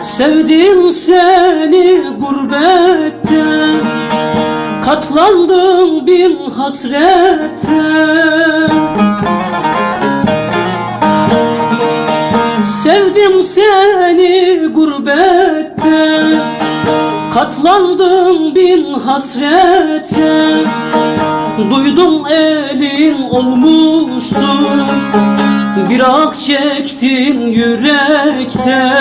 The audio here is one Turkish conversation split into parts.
Sevdim seni gurbette, katlandım bin hasrete. Sevdim seni gurbette, katlandım bin hasrete. Duydum elin olmuşsun, bir ah çektim yürekte,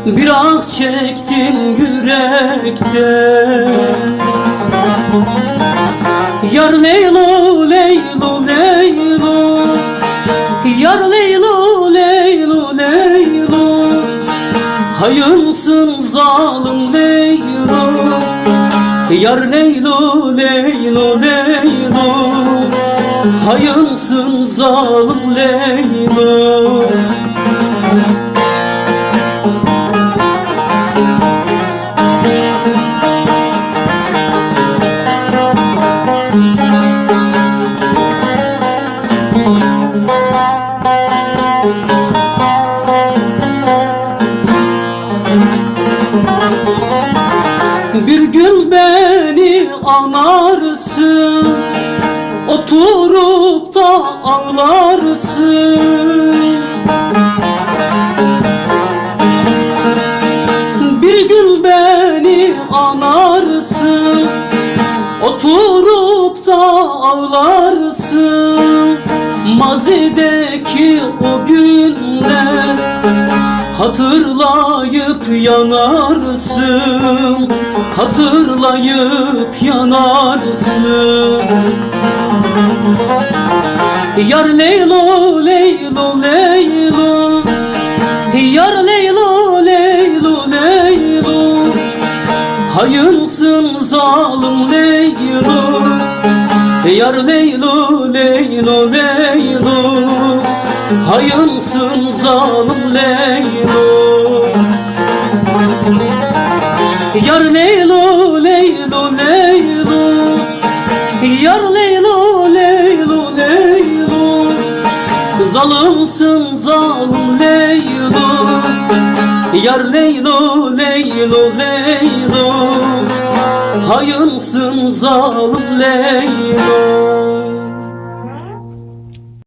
bir ah çektim yürekte. Yar Leylo, Leylo, Leylo, yar Leylo, Leylo, Leylo, hayınsın zalim Leylo. Yar Leylo, Leylo, Leylo, hayınsın zalim Leylo. Bir gün beni anarsın, oturup da ağlarsın. Bir gün beni anarsın, oturup da ağlarsın. Mazideki o günler hatırlayıp yanarsın, hatırlayıp yanarsın. Yar Leylo, Leylo, Leylo, yar Leylo, Leylo, Leylo, hayınsın zalim Leylo. Yar Leylo, Leylo, Leylo, hayınsın zalim Leylo. Yar Leylo, Leylo, Leylo, yar Leylo, Leylo, Leylo, zalimsin zalim Leylo. Yar Leylo, Leylo, Leylo, hayınsın zalim Leylo.